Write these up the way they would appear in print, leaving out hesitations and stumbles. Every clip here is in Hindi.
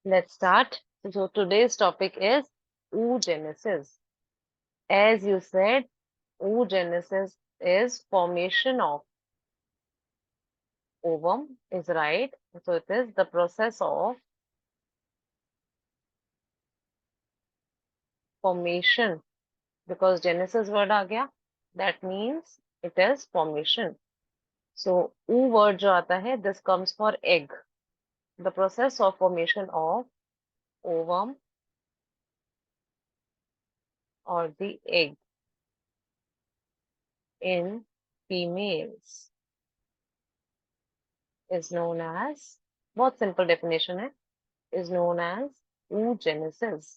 Let's start. So today's topic is oogenesis. As you said, oogenesis is formation of ovum, is right. So it is the process of formation, because genesis word आ गया, that means it is formation. So oo word जो आता है, this comes for egg. The process of formation of ovum or the egg in females is known as, बहुत simple definition है, is known as oogenesis.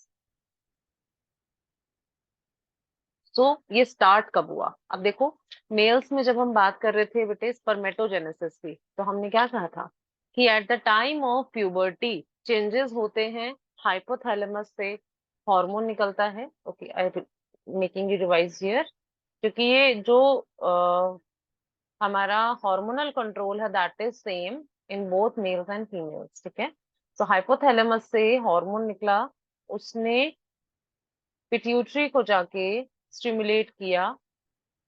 So ये स्टार्ट कब हुआ? अब देखो, मेल्स में जब हम बात कर रहे थे बेटे स्पर्मेटोजेनेसिस की, तो हमने क्या कहा था कि eight the time of puberty changes होते हैं हाइपोथैलेमस से, हार्मोन निकलता है। Okay, I making you revise here, क्योंकि ये जो हमारा हार्मोनल कंट्रोल है that is same in both mails and females. ठीक है, तो हाइपोथैलेमस से हार्मोन निकला, उसने पिट्यूटरी को जाके स्टिमुलेट किया।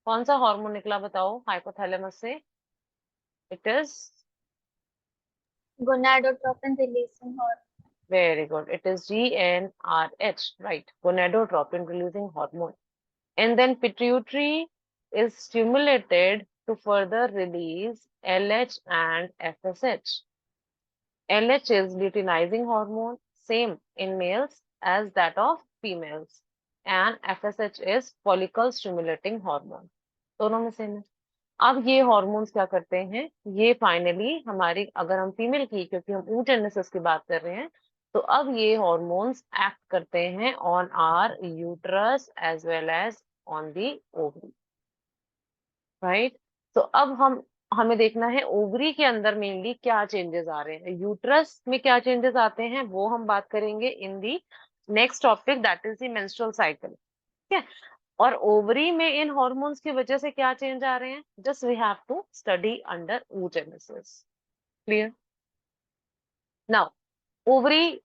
कौन सा हार्मोन निकला बताओ हाइपोथैलेमस से? It is gonadotropin releasing hormone. Very good, it is GnRH, right, gonadotropin releasing hormone. And then pituitary is stimulated to further release LH and FSH. LH is luteinizing hormone, same in males as that of females, and FSH is follicle stimulating hormone. दोनों में सेम है। अब ये हॉर्मोन्स क्या करते हैं, ये फाइनली हमारी, अगर हम फीमेल की, क्योंकि हम oogenesis की बात कर रहे हैं, तो अब ये हॉर्मोन्स एक्ट करते हैं on our uterus as well as on the ovary, right. तो अब हमें देखना है ओवरी के अंदर मेनली क्या चेंजेस आ रहे हैं, यूट्रस में क्या चेंजेस आते हैं, वो हम बात करेंगे in the next topic, that is the menstrual cycle. ठीक है, और ओवरी में इन हॉर्मोन्स की वजह से क्या चेंज आ रहे हैं, just we have to study under oogenesis। Clear? Now ovary,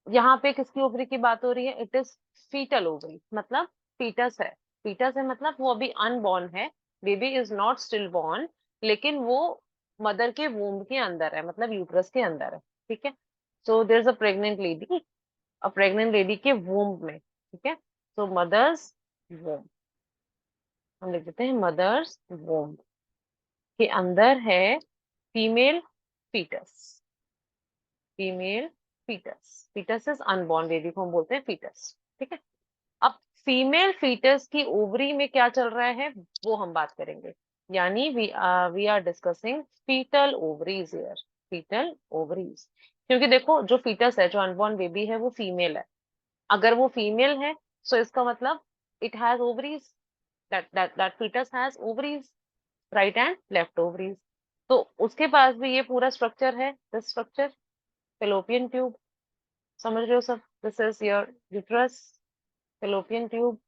यहाँ पे किसकी ओवरी की बात हो रही है? इट इज फीटल ओवरी, मतलब फीटस है। फीटस है मतलब वो अभी अनबॉर्न है, baby is not still born, लेकिन वो मदर के वूम्ब के अंदर है, मतलब यूट्रस के अंदर है। ठीक है, so there is a pregnant lady, a pregnant lady के वूम्ब में। ठीक है, सो मदर्स वूम्ब, हम लिख देते हैं मदर्स वोम के अंदर है female foetus. Female foetus, foetus is unborn baby को हम बोलते हैं फीटस। ठीक है, अब फीमेल फीटस की ओवरी में क्या चल रहा है वो हम बात करेंगे, यानी we are discussing foetal ovaries here, foetal ovaries. क्योंकि देखो जो फीटस है, जो अनबॉर्न बेबी है, वो फीमेल है। अगर वो फीमेल है, सो इसका मतलब it has ovaries, that fetus has ovaries, right and left ovaries. तो उसके पास भी ये पूरा स्ट्रक्चर है, दिस स्ट्रक्चर, फेलोपियन ट्यूब, समझ रहे हो सब? This is your uterus, Fallopian tube,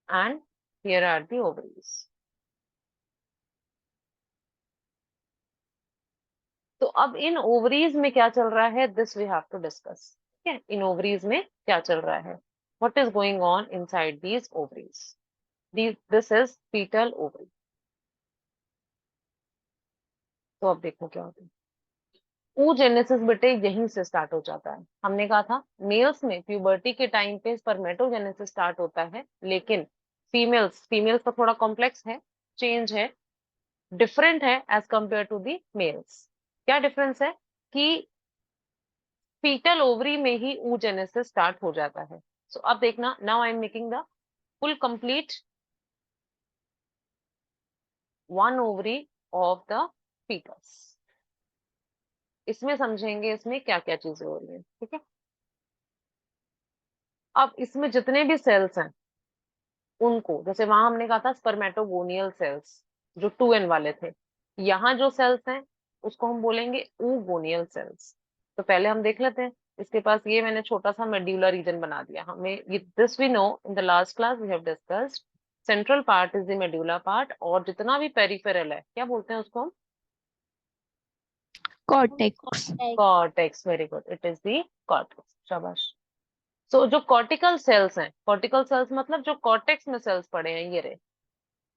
and here are the ovaries. तो अब इन ओवरीज में क्या चल रहा है, this we have to discuss. ठीक है, इन ओवरीज में क्या चल रहा है, what is going on inside these ovaries, this is foetal ovary. तो अब देखो क्या होता है, oogenesis बेटे यहीं से स्टार्ट हो जाता है। हमने कहा था मेल्स में प्यूबर्टी के टाइम पे स्पर्मेटोजेनेसिस स्टार्ट होता है, लेकिन फीमेल्स, फीमेल्स का थोड़ा कॉम्प्लेक्स है, चेंज है, डिफरेंट है as compare to the males. क्या डिफरेंस है कि फीटल ओवरी में ही oogenesis स्टार्ट हो जाता है। सो अब देखना, now I am making the full complete one ovary of the foetus. इसमें समझेंगे इसमें क्या क्या चीजें हो रही है। ठीक है, अब इसमें जितने भी सेल्स हैं उनको, जैसे वहां हमने कहा था स्पर्मेटोगोनियल सेल्स, जो 2n वाले थे, यहाँ जो सेल्स हैं उसको हम बोलेंगे ooगोनियल सेल्स। तो पहले हम देख लेते हैं, इसके पास ये मैंने छोटा सा मेड्यूलर रीजन बना दिया, हमें this we know in the last class we have discussed, central part is the medullary part, और जितना भी पेरिफेरल है क्या बोलते हैं उसको हम? Cortex. Cortex, very good, it is the cortex, शाबाश। सो जो कॉर्टिकल सेल्स हैं, कॉर्टिकल सेल्स मतलब जो कॉर्टेक्स में सेल्स पड़े हैं, ये रहे,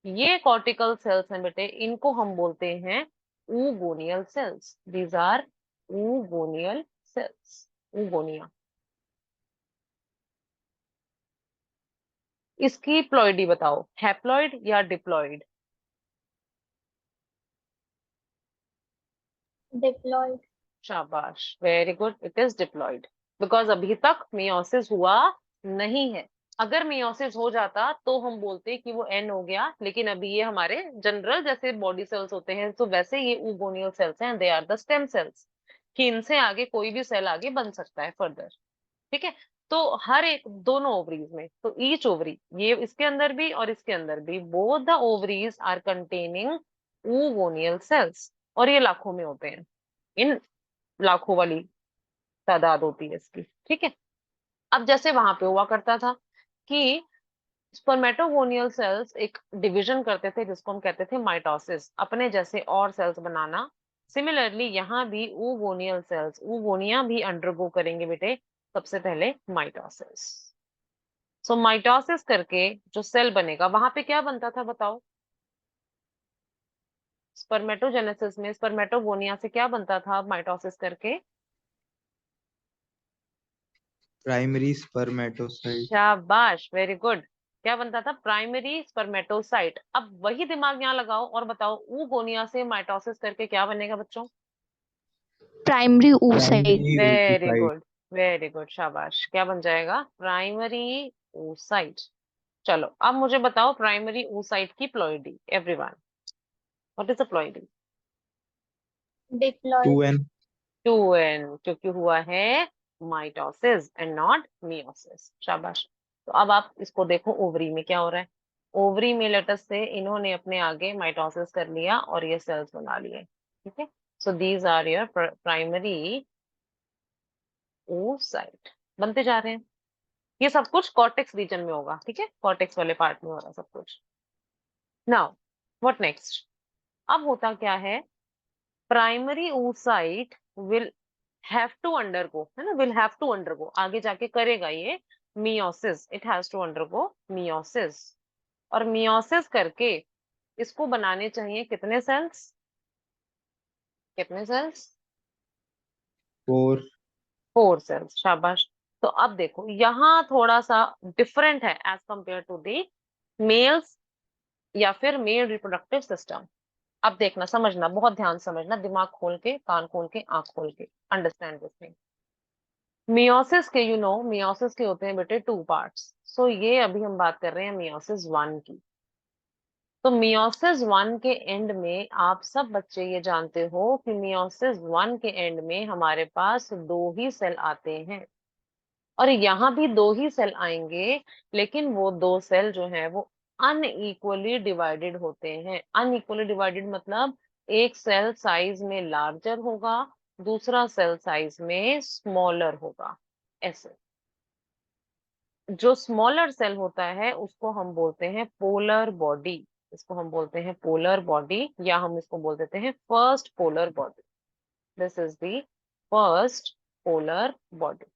ये कॉर्टिकल सेल्स हैं बेटे, इनको हम बोलते हैं oogonial cells. These are oogonial cells, oogonia. इसकी प्लॉइडी बताओ, हैप्लॉइड या डिप्लॉइड? डिप्लॉयड। शाबाश, very good, it is diploid, because अभी तक मियोसिस हुआ नहीं है। अगर मियोसिस हो जाता तो हम बोलते कि वो एन हो गया, लेकिन अभी ये हमारे जनरल जैसे बॉडी सेल्स होते हैं, तो वैसे ये ऊगोनियल सेल्स हैं, they are the stem cells, कि इनसे आगे कोई भी सेल आगे बन सकता है फर्दर। ठीक है, तो हर एक, दोनों ओवरीज में, तो ईच ओवरी, ये इसके अंदर भी और इसके अंदर भी, both the ovaries are containing oogonal cells, और ये लाखों में होते हैं, इन लाखों वाली तादाद होती है इसकी। ठीक है, अब जैसे वहां पे हुआ करता था कि स्पर्मेटोगोनियल सेल्स एक डिवीजन करते थे जिसको हम कहते थे माइटोसिस, अपने जैसे और सेल्स बनाना। सिमिलरली यहाँ भी ऊगोनियल सेल्स, ऊगोनिया भी अंडरगो करेंगे बेटे सबसे पहले माइटोसिस। सो माइटोसिस करके जो सेल बनेगा, वहां पे क्या बनता था बताओ? स्पर्मेटोजेनेसिस में स्पर्मेटोगोनिया से क्या बनता था माइटोसिस करके? Primary spermatocyte. शाबाश, वेरी गुड। क्या बनता था? Primary spermatocyte. अब वही दिमाग यहाँ लगाओ और बताओ, ऊगोनिया से माइटोसिस करके क्या बनेगा बच्चों? Primary oocyte। Primary very oocyte। Good, very good, शाबाश। क्या बन जाएगा? Primary oocyte। चलो अब मुझे बताओ प्राइमरी oocyte की ploidy, everyone, what is the ploidy? Diploid. 2n। 2n, क्योंकि हुआ है माइटोसिस एंड नॉट मियोसिस। शाबाश। तो अब आप इसको देखो, ओवरी में क्या हो रहा है? ओवरी में लेटस से इन्होंने अपने आगे माइटोसिस कर लिया और ये सेल्स बना लिए। ठीक है, so these are your primary oocyte, बनते जा रहे हैं। ये सब कुछ कॉर्टेक्स रीजन में होगा। ठीक है, कॉर्टेक्स वाले पार्ट में हो रहा है सब कुछ। Now what next? अब होता क्या है, primary oocyte will have to undergo, है ना, विल हैव टू अंडरगो, आगे जाके करेगा ये meiosis, it has to undergo meiosis. और मियोसिस करके इसको बनाने चाहिए कितने सेल्स? कितने सेल्स? 4। 4 सेल्स, शाबाश। तो अब देखो यहाँ थोड़ा सा डिफरेंट है as compare to the males या फिर मेल रिप्रोडक्टिव सिस्टम। अब देखना, समझना, बहुत ध्यान समझना, दिमाग खोल के, कान खोल के, आंख खोल के, अंडरस्टैंड दिस थिंग। मियोसिस के, मियोसिस के होते हैं बेटे 2 पार्ट्स। सो ये अभी हम बात कर रहे हैं मियोसिस 1 की। तो मियोसिस 1 के एंड में आप सब बच्चे ये जानते हो कि मियोसिस 1 के एंड में हमारे पास 2 ही सेल आते हैं, और यहाँ भी 2 ही सेल आएंगे, लेकिन वो 2 सेल जो है वो अनइक्वली डिवाइडेड होते हैं। अनइक्वली डिवाइडेड मतलब एक सेल साइज में लार्जर होगा, दूसरा सेल साइज में स्मॉलर होगा, ऐसे। जो स्मॉलर सेल होता है उसको हम बोलते हैं पोलर बॉडी, इसको हम बोलते हैं पोलर बॉडी, या हम इसको बोल देते हैं first polar body. This is the first polar body.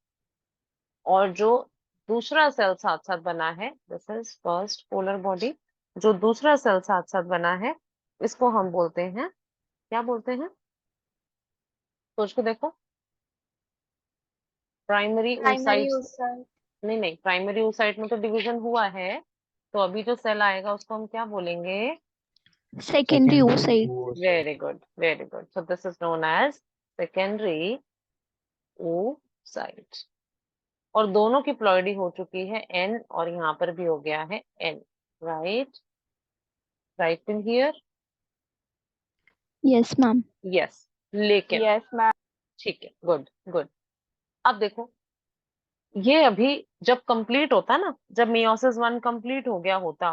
और जो दूसरा सेल साथ साथ बना है, this is first polar body, जो दूसरा सेल साथ साथ बना है इसको हम बोलते हैं, क्या बोलते हैं? सोच के देखो। Primary primary oocyte। oocyte। नहीं नहीं, प्राइमरी oocyte में तो डिवीजन हुआ है, तो अभी जो सेल आएगा उसको हम क्या बोलेंगे? Secondary oocyte। Very good, very good. So this is known as secondary oocyte। और दोनों की प्लॉइडी हो चुकी है n, और यहाँ पर भी हो गया है n, right? Right in here? Yes ma'am. Yes, लेकिन यस मैम। ठीक है, गुड गुड। अब देखो, ये अभी जब कंप्लीट होता ना, जब मियोसिस 1 कंप्लीट हो गया होता,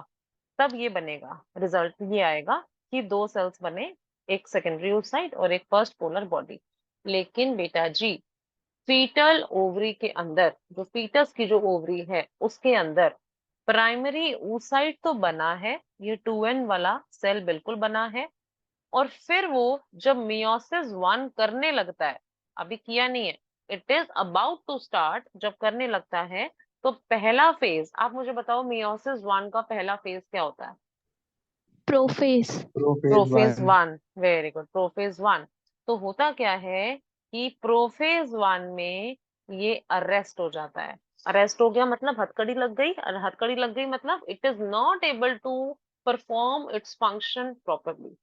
तब ये बनेगा, रिजल्ट ये आएगा कि 2 सेल्स बने, एक सेकेंडरी oocyte और एक फर्स्ट पोलर बॉडी। लेकिन बेटा जी, फीटल ओवरी के अंदर, जो फीटस की जो ओवरी है उसके अंदर प्राइमरी oocyte तो बना है, ये 2n वाला सेल बिल्कुल बना है, और फिर वो जब मियोसिस 1 करने लगता है, अभी किया नहीं है, it is about to start, जब करने लगता है, तो पहला फेज, आप मुझे बताओ मियोसिस 1 का पहला फेज क्या होता है? Prophase. Prophase prophase 1, 1, very good, prophase 1। तो होता क्या है कि प्रोफेज 1 में ये अरेस्ट हो जाता है। अरेस्ट हो गया मतलब हथकड़ी लग गई, और हथकड़ी लग गई मतलब it is not able to perform its function properly.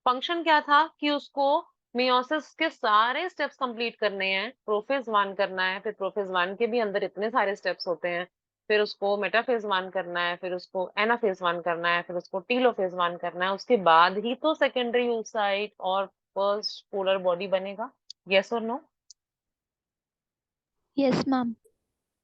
Function क्या था कि उसको मियोसिस के सारे स्टेप्स कंप्लीट करने हैं, प्रोफेज 1 करना है, फिर प्रोफेज 1 के भी अंदर इतने सारे स्टेप्स होते हैं, फिर उसको मेटाफेज 1 करना है, फिर उसको एनाफेज 1 करना है, फिर उसको टीलोफेज 1 करना है, उसके बाद ही तो सेकेंडरी oocyte और फर्स्ट पोलर बॉडी बनेगा। यस और नो? Yes ma'am.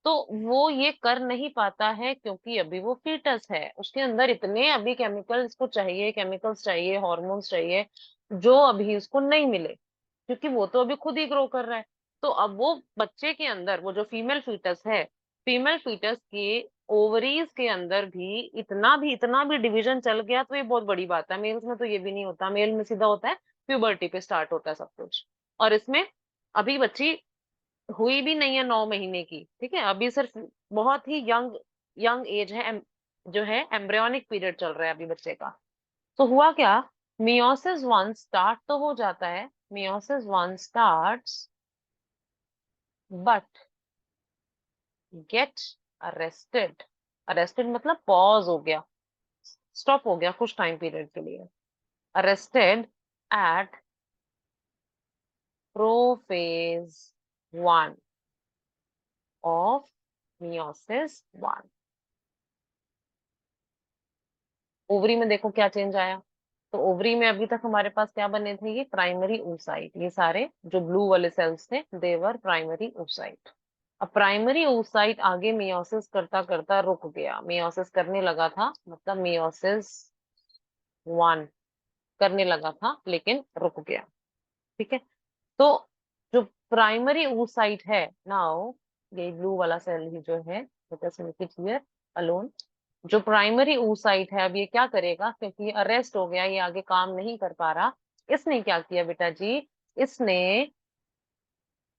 तो वो ये कर नहीं पाता है क्योंकि अभी वो फीटस है, उसके अंदर इतने अभी केमिकल्स को चाहिए, केमिकल्स चाहिए, हॉर्मोन्स चाहिए, जो अभी उसको नहीं मिले, क्योंकि वो तो अभी खुद ही ग्रो कर रहा है। तो अब वो बच्चे के अंदर, वो जो फीमेल फीटस है, फीमेल फीटस के ओवरीज के अंदर भी इतना भी डिवीजन चल गया तो ये बहुत बड़ी बात है। मेल्स में तो ये भी नहीं होता, मेल में सीधा होता है प्यूबर्टी पे स्टार्ट होता है सब कुछ। और इसमें अभी बच्ची हुई भी नहीं है 9 महीने की, ठीक है, अभी सिर्फ बहुत ही यंग यंग एज है, जो है एम्ब्रियोनिक पीरियड चल रहा है अभी बच्चे का। तो हुआ क्या, मियोसिस 1 स्टार्ट तो हो जाता है, meiosis 1 starts but get arrested. Arrested मतलब पॉज हो गया, स्टॉप हो गया कुछ टाइम पीरियड के लिए। Arrested eight prophase 1 of meiosis 1। Ovary में देखो क्या चेंज आया। तो ओवरी में अभी तक हमारे पास क्या बने थे, ये प्राइमरी oocyte, ये सारे जो ब्लू वाले सेल्स थे देवर प्राइमरी oocyte। अब प्राइमरी oocyte आगे मियोसिस करता करता रुक गया, मियोसिस करने लगा था, मतलब मियोसिस 1 करने लगा था लेकिन रुक गया, ठीक है। तो जो प्राइमरी oocyte है नाउ, ये ब्लू वाला सेल ही जो है, अलोन, जो प्राइमरी oocyte है, अब ये क्या करेगा, क्योंकि ये अरेस्ट हो गया, ये आगे काम नहीं कर पा रहा, इसने क्या किया बेटा जी, इसने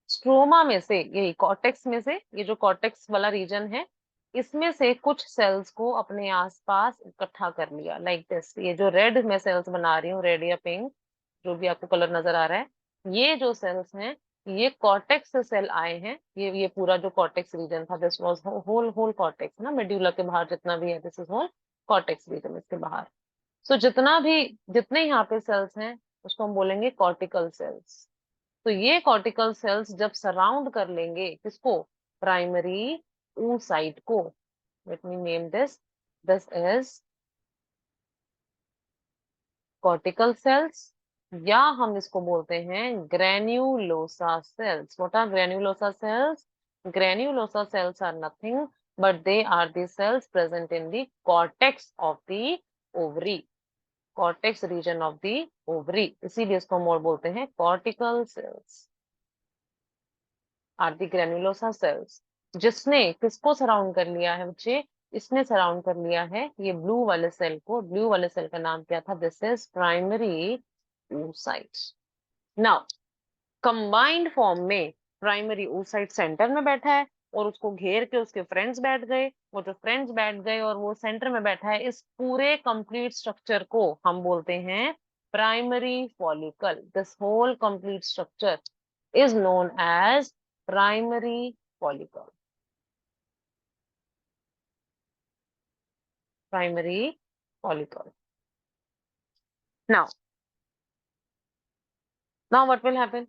स्ट्रोमा में से, यही कॉर्टेक्स में से, ये जो कॉर्टेक्स वाला रीजन है, इसमें से कुछ सेल्स को अपने आसपास इकट्ठा कर लिया, लाइक दिस। ये जो रेड मैं सेल्स बना रही हूँ, रेड या पिंक, जो भी आपको कलर नजर आ रहा है, ये जो सेल्स हैं, ये कॉर्टेक्स से सेल आए हैं। ये पूरा जो कॉर्टेक्स रीजन था, this was whole whole cortex ना, मेड्यूला के बाहर जितना भी है, this is whole cortex region, इसके बाहर। सो जितने यहाँ पे सेल्स हैं, उसको हम बोलेंगे कॉर्टिकल सेल्स। तो ये कॉर्टिकल सेल्स जब सराउंड कर लेंगे किसको, प्राइमरी oocyte को, let me name this, this is cortical cells, या हम इसको बोलते हैं granulosa cells. What are granulosa cells? Granulosa cells are nothing but they are the cells present in the cortex of the ovary, cortex region of the ovary, इसीलिए इसको हम और बोलते हैं cortical cells are the granulosa cells. जिसने किसको सराउंड कर लिया है बच्चे, इसने सराउंड कर लिया है ये ब्लू वाले सेल को। ब्लू वाले सेल का नाम क्या था, this is primary oocyte। Now combined form में प्राइमरी oocyte सेंटर में बैठा है, और उसको घेर के उसके फ्रेंड्स बैठ गए, वो जो फ्रेंड्स बैठ गए और वो सेंटर में बैठा है, इस पूरे कंप्लीट स्ट्रक्चर को हम बोलते हैं primary follicle. This whole complete structure is known as primary follicle, primary follicle। Now what will happen?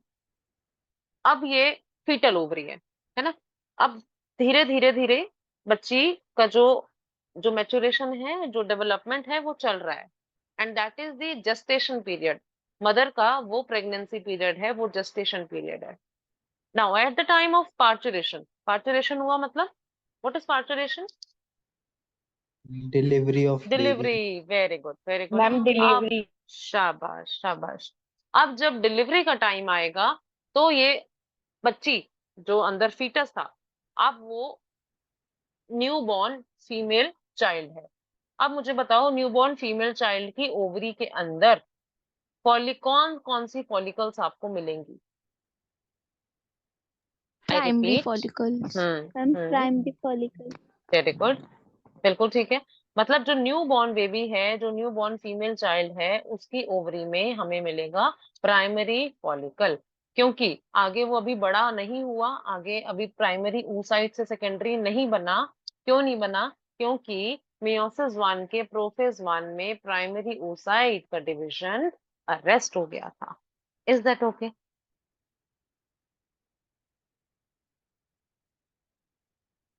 अब ये फीटल ओवरी है ना। अब धीरे धीरे धीरे बच्ची का जो जो मैच्योरेशन है, जो डेवलपमेंट है, वो चल रहा है, and that is the gestation period. Mother का वो प्रेगनेंसी पीरियड है, वो जेस्टेशन पीरियड है। Now at the time of parturition, parturition हुआ मतलब, what is parturition? Delivery of delivery, baby. Very good very good. Ma'am अब डिलीवरी। शाबाश शाबाश। अब जब डिलीवरी का टाइम आएगा, तो ये बच्ची जो अंदर फीटस था, अब वो न्यू बॉर्न फीमेल चाइल्ड है। अब मुझे बताओ, न्यू बॉर्न फीमेल चाइल्ड की ओवरी के अंदर कौन सी फॉलिकल्स आपको मिलेंगी? आई Primary repeat. follicles. Ma'am primary follicle. Very good, बिल्कुल ठीक है। मतलब जो न्यू बॉर्न बेबी है, जो न्यू बॉर्न फीमेल चाइल्ड है, उसकी ओवरी में हमें मिलेगा प्राइमरी फॉलिकल, क्योंकि आगे वो अभी बड़ा नहीं हुआ, आगे अभी प्राइमरी oocyte से सेकेंडरी नहीं बना। क्यों नहीं बना? क्योंकि मेयोसिस 1 के प्रोफेज 1 में प्राइमरी oocyte का डिवीजन अरेस्ट हो गया था। Is that okay?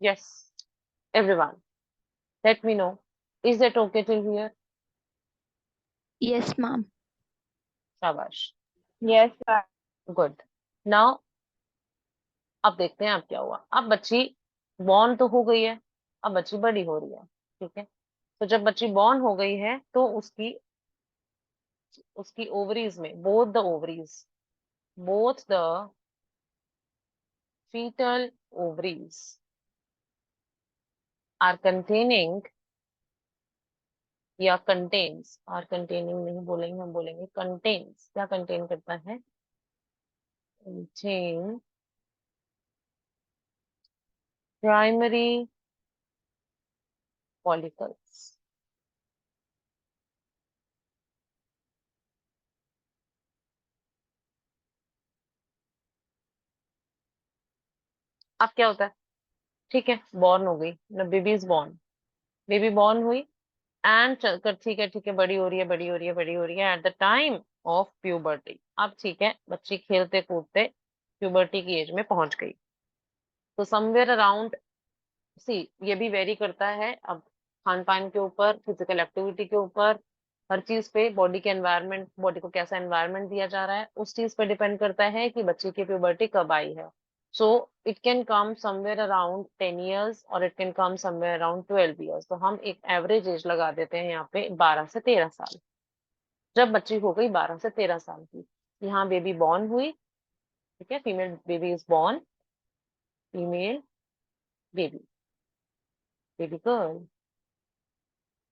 Yes everyone, let me know, is that okay till here? Yes, ma'am. शाबाश, यस मैम। गुड। नाउ अब देखते हैं अब क्या हुआ। अब बच्ची बॉर्न तो हो गई है, अब बच्ची बड़ी हो रही है, ठीक है। तो जब बच्ची बॉर्न हो गई है तो उसकी उसकी ओवरीज में, both the fetal ovaries are containing या contains, आर कंटेनिंग नहीं बोलेंगे, हम बोलेंगे कंटेन्स। क्या कंटेन करता है? contain primary follicles। अब क्या होता है? ठीक है, बॉर्न हो गई ना, baby is born, baby born हुई एंड चलकर ठीक है, ठीक है, बड़ी हो रही है, बड़ी हो रही है, बड़ी हो रही है eight the time of puberty. अब ठीक है, बच्ची खेलते कूदते प्यूबर्टी की एज में पहुंच गई। तो समवेयर अराउंड, सी ये भी वेरी करता है अब खान पान के ऊपर, फिजिकल एक्टिविटी के ऊपर, हर चीज पे, बॉडी के एनवायरनमेंट, बॉडी को कैसा एनवायरनमेंट दिया जा रहा है उस चीज पे डिपेंड करता है कि बच्चे की प्यूबर्टी कब आई है। So it can come somewhere around 10 years और it can come somewhere around 12 years। तो हम एक एवरेज एज लगा देते हैं यहाँ पे 12 से 13 साल। जब बच्ची हो गई 12 से 13 साल की, यहाँ बेबी बॉर्न हुई, ठीक है, female baby is born, female baby, baby girl.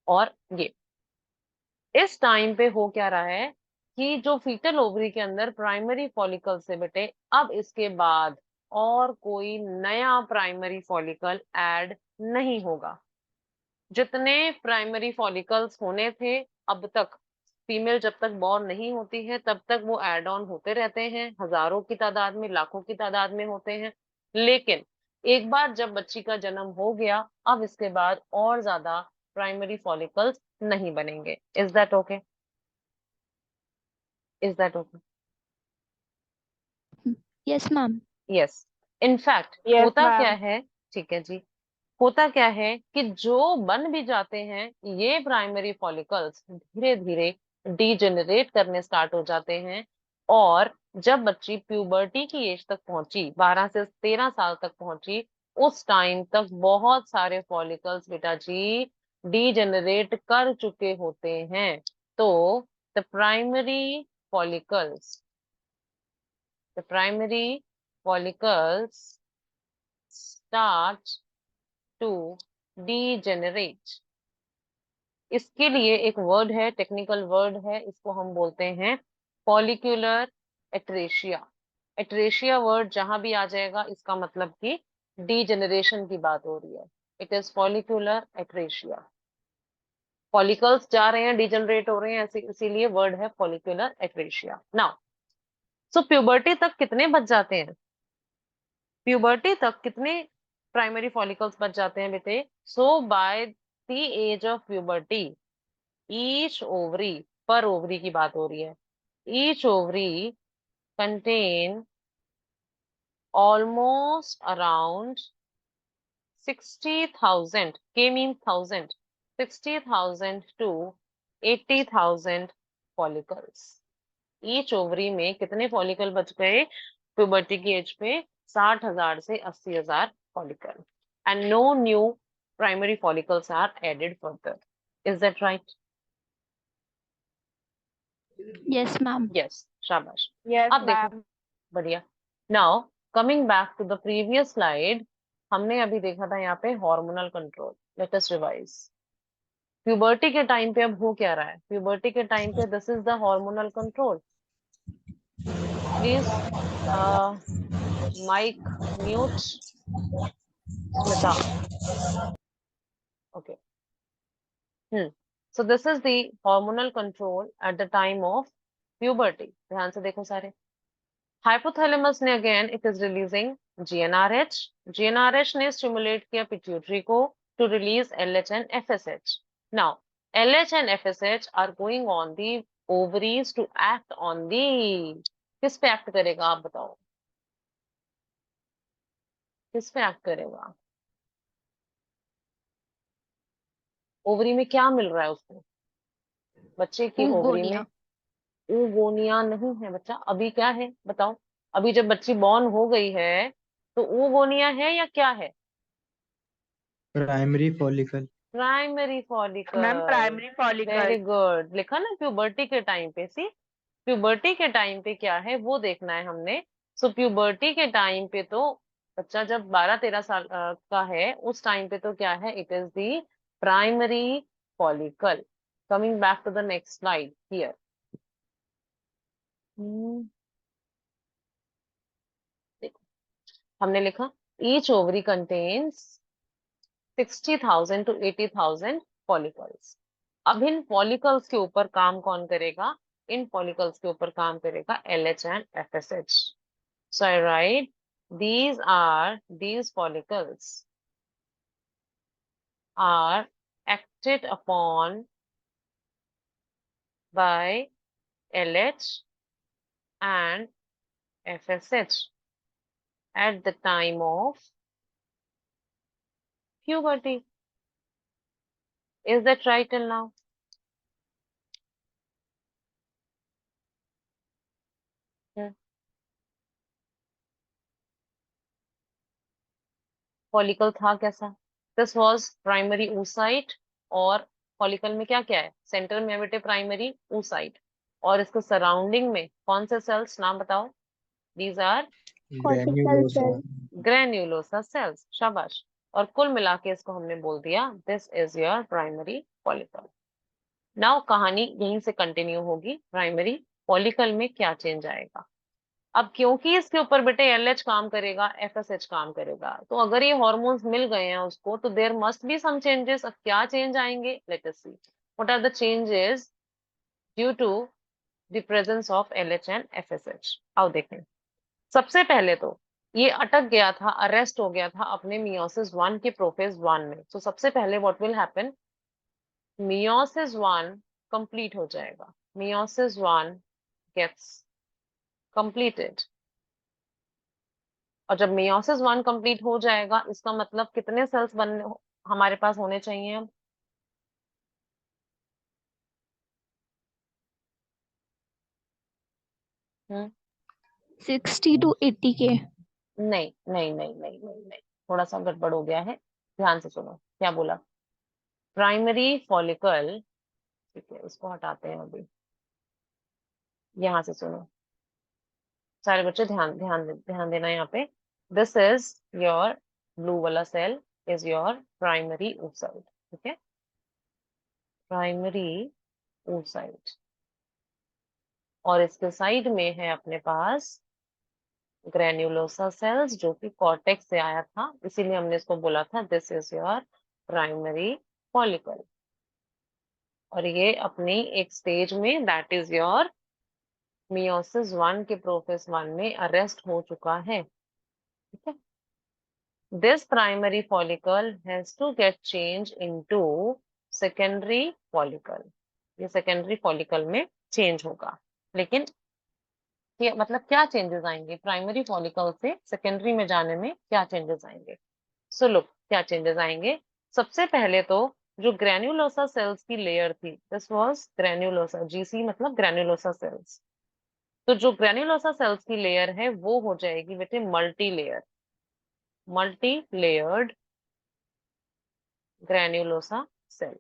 और ये इस टाइम पे हो क्या रहा है कि जो फीटल ओवरी के अंदर प्राइमरी फॉलिकल से बेटे, अब इसके बाद और कोई नया प्राइमरी फॉलिकल ऐड नहीं होगा। जितने प्राइमरी फॉलिकल्स होने थे अब तक, फीमेल जब तक बॉर्न नहीं होती है तब तक वो एड ऑन होते रहते हैं, हजारों की तादाद में, लाखों की तादाद में होते हैं। लेकिन एक बार जब बच्ची का जन्म हो गया, अब इसके बाद और ज्यादा प्राइमरी फॉलिकल्स नहीं बनेंगे। Is that okay? Is that okay? Yes, ma'am. Yes. In fact yes होता क्या मैम। है, ठीक है जी, होता क्या है कि जो बन भी जाते हैं ये प्राइमरी फॉलिकल्स धीरे धीरे डीजेनरेट करने स्टार्ट हो जाते हैं। और जब बच्ची प्यूबर्टी की एज तक पहुंची, 12 से 13 साल तक पहुंची, उस टाइम तक बहुत सारे फॉलिकल्स बेटा जी डीजेनरेट कर चुके होते हैं। तो the primary follicles, the primary follicles start to degenerate. इसके लिए एक वर्ड है, टेक्निकल वर्ड है, इसको हम बोलते हैं फॉलिक्यूलर एट्रेशिया। एट्रेशिया वर्ड जहां भी आ जाएगा इसका मतलब कि डीजेनरेशन की बात हो रही है। It is follicular atresia. Follicles जा रहे हैं, डीजेनरेट हो रहे हैं, इसीलिए वर्ड है फॉलिक्यूलर एट्रेशिया। नाउ सो प्यूबर्टी तक कितने बच जाते हैं? प्यूबर्टी तक कितने प्राइमरी फॉलिकल्स बच जाते हैं बेटे? So by the age of puberty each ovary, पर ओवरी की बात हो रही है, each ovary contain almost around 60,000, के mean 1000, 60,000 to 80,000 follicles. Each ovary में कितने फॉलिकल बच गए प्यूबर्टी की एज पे? 60,000 से 80,000 follicle. And no new primary follicles are added further. Is that right? Yes, ma'am. Yes, शाबाश। यस अब देखो, मैम। बढ़िया। Now coming back to the previous slide, हमने अभी देखा था यहाँ पे hormonal control. Let us revise. Puberty के टाइम पे अब हो क्या रहा है? प्यूबर्टी के टाइम पे this is the hormonal control. Please mic mute Smita. Okay. So this is the hormonal control at the time of puberty. ध्यान से देखो सारे। हाइपोथैलेमस ने again it is releasing GnRH. GnRH ने स्टिमुलेट किया पिट्यूटरी को to release LH and FSH. Now LH and FSH are going on the ovaries to act on the, किस पे एक्ट करेगा आप बताओ? किस पे एक्ट करेगा? ओवरी में क्या मिल रहा है उसको? बच्चे की ओवरी में ओगोनिया। oogonia नहीं है बच्चा, अभी क्या है बताओ? अभी जब बच्ची बॉर्न हो गई है तो oogonia है या क्या है? Primary follicle. Primary ma'am follicle. Primary follicle. Very good, लिखा ना प्यूबर्टी के टाइम पे। सी, प्यूबर्टी के टाइम पे क्या है वो देखना है हमने। सो प्यूबर्टी के टाइम पे तो बच्चा जब 12-13 साल का है उस टाइम पे तो क्या है? It is the primary follicle. Coming back to the next slide here. देखो हमने लिखा each ovary contains 60,000 to 80,000 follicles. अब इन फॉलिकल्स के ऊपर काम कौन करेगा? इन फॉलिकल्स के ऊपर काम करेगा LH and FSH। So I write these follicles are acted upon by LH and FSH at the time of puberty. Is that right till now? Follicle था कैसा? This was primary oocyte। और फॉलिकल में क्या क्या है? सेंटर में बेटे प्राइमरी oocyte, और इसके सराउंडिंग में कौन से सेल्स, नाम बताओ? These are cortical granulosa. Cell. Granulosa cells. शाबाश। और कुल मिला के इसको हमने बोल दिया this is your primary follicle. Now कहानी यहीं से कंटिन्यू होगी। प्राइमरी फॉलिकल में क्या चेंज आएगा? अब क्योंकि इसके ऊपर बेटे LH काम करेगा, FSH काम करेगा, तो अगर ये हॉर्मोन्स मिल गए हैं उसको तो there must be some changes. अब क्या चेंज आएंगे? Let us see what are the changes due to the presence of LH and FSH। आओ देखें। सबसे पहले तो ये अटक गया था, अरेस्ट हो गया था अपने मियोसिस 1 के प्रोफेज 1 में। तो सबसे पहले what will happen? Meiosis 1 complete हो जाएगा। Meiosis 1 gets completed. और जब मियोसिस 1 कंप्लीट हो जाएगा इसका मतलब कितने सेल्स हमारे पास होने चाहिए अब? हम्म 60 to 80 के। नहीं नहीं नहीं नहीं नहीं नहीं, थोड़ा सा गड़बड़ हो गया है। ध्यान से सुनो क्या बोला। प्राइमरी फॉलिकल, ठीक है इसको हटाते हैं अभी। यहाँ से सुनो सारे बच्चे, ध्यान ध्यान ध्यान देना यहाँ पे। दिस इज योर ब्लू वाला cell is your primary oocyte। ठीक है, प्राइमरी oocyte। और इसके साइड में है अपने पास ग्रेन्युलोसा सेल्स, जो कि कॉर्टेक्स से आया था, इसीलिए हमने इसको बोला था this is your primary follicle. और ये अपनी एक स्टेज में दैट इज योर मियोसिस 1 के प्रोफेज 1 में अरेस्ट हो चुका है। ठीक है, this primary follicle has to get change into secondary follicle. ये सेकेंडरी फॉलिकल में चेंज होगा। लेकिन ये मतलब क्या चेंजेस आएंगे प्राइमरी फॉलिकल से सेकेंडरी में जाने में? क्या चेंजेस आएंगे? सो लुक क्या चेंजेस आएंगे। सबसे पहले तो जो ग्रेन्युलोसा सेल्स की लेयर थी, दिस वाज ग्रेन्युलोसा, GC मतलब ग्रेन्युलोसा सेल्स। तो जो ग्रेन्युलोसा सेल्स की लेयर है वो हो जाएगी बेटे multi layer, multi layered granulosa cell.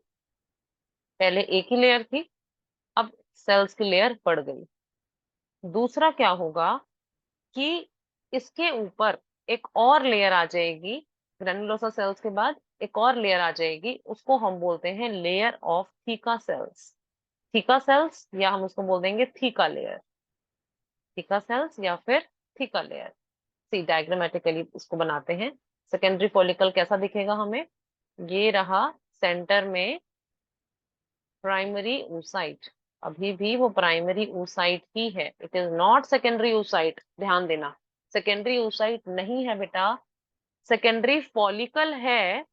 पहले एक ही लेयर थी, अब सेल्स की लेयर बढ़ गई। दूसरा क्या होगा कि इसके ऊपर एक और लेयर आ जाएगी ग्रेनुलोसा सेल्स के बाद एक और लेयर आ जाएगी, उसको हम बोलते हैं layer of theca sales. Theca sales या हम उसको बोल देंगे थीका लेयर, थीका सेल्स या फिर थीका लेयर। सी डायग्रामेटिकली उसको बनाते हैं। सेकेंडरी फॉलिकल कैसा दिखेगा हमें, ये रहा सेंटर में प्राइमरी oocyte, अभी भी वो प्राइमरी oocyte ही है, it is not secondary oocyte, ध्यान देना, सेकेंडरी oocyte नहीं है बेटा, सेकेंडरी फॉलिकल है,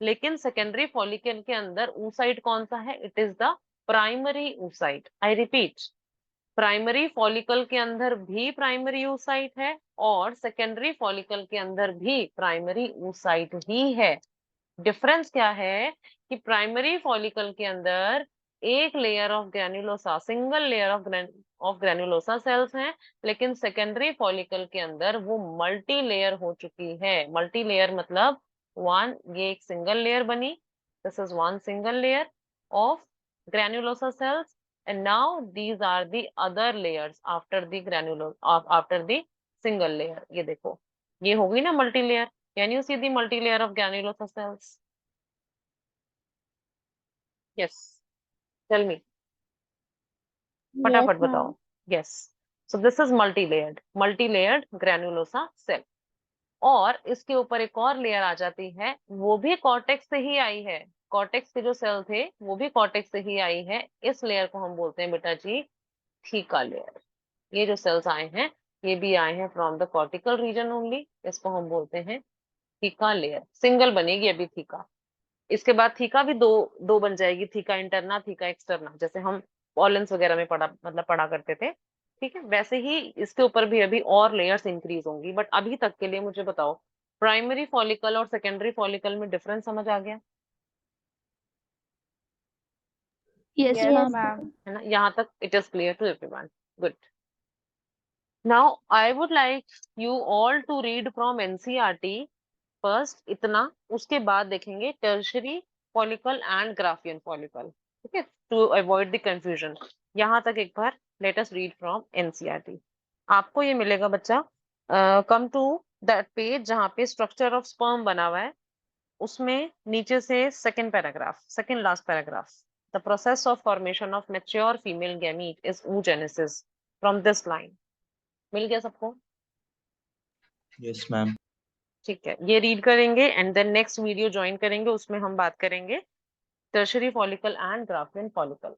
लेकिन सेकेंडरी फॉलिकल के अंदर oocyte कौन सा है, it is the primary oocyte। I repeat, primary follicle के अंदर भी प्राइमरी oocyte है और सेकेंडरी फॉलिकल के अंदर भी प्राइमरी oocyte ही है। डिफरेंस क्या है कि प्राइमरी फॉलिकल के अंदर एक layer of granulosa, single layer of granulosa cells हैं, लेकिन सेकेंडरी फॉलिकल के अंदर वो मल्टी लेयर हो चुकी है। मल्टी लेयर मतलब वन, ये एक सिंगल लेयर बनी, this is one single layer of granulosa cells, and now these are the other layers after the after the single layer। ये देखो, ये हो गई ना multi layer. Can you see the multi-layer of granulosa cells? Yes. Tell me. Yes, फटाफट ma'am. बताओ। Yes. So this is multi-layered granulosa cell। और इसके ऊपर एक और लेयर आ जाती है, वो भी कॉर्टेक्स से ही आई है। कॉर्टेक्स के जो सेल थे वो भी कॉर्टेक्स से ही आई है। इस लेयर को हम बोलते हैं बेटा जी थीका लेयर। ये जो सेल्स आए हैं ये भी आए हैं from the cortical region only, इसको हम बोलते हैं थीका लेयर। सिंगल बनेगी अभी थीका, इसके बाद थीका भी दो दो बन जाएगी, थीका इंटरना थीका एक्सटर्ना, जैसे हम पॉलेंस वगैरह में पढ़ा करते थे। ठीक है, वैसे ही इसके ऊपर भी अभी और लेयर्स इंक्रीज होंगी। बट अभी तक के लिए मुझे बताओ, प्राइमरी फॉलिकल और सेकेंडरी फॉलिकल में डिफरेंस समझ आ गया Yes, Yes, ma'am. ma'am. है ना? यहाँ तक it is clear to everyone? Good. Now I would like you all to read from NCERT first, इतना, उसके बाद देखेंगे tertiary follicle and Graafian follicle. ठीक है, टू अवॉइड द कंफ्यूजन। यहाँ तक एक बार let us read from NCERT. आपको ये मिलेगा बच्चा, कम टू दैट पेज जहाँ पे स्ट्रक्चर ऑफ स्पर्म बना हुआ है, उसमें नीचे से second paragraph, second last paragraph, the process of formation of mature female gamete is oogenesis from this line. मिल गया सबको? Yes, ma'am. ठीक है, ये रीड करेंगे and then next video join करेंगे, उसमें हम बात करेंगे tertiary follicle and Graafian follicle.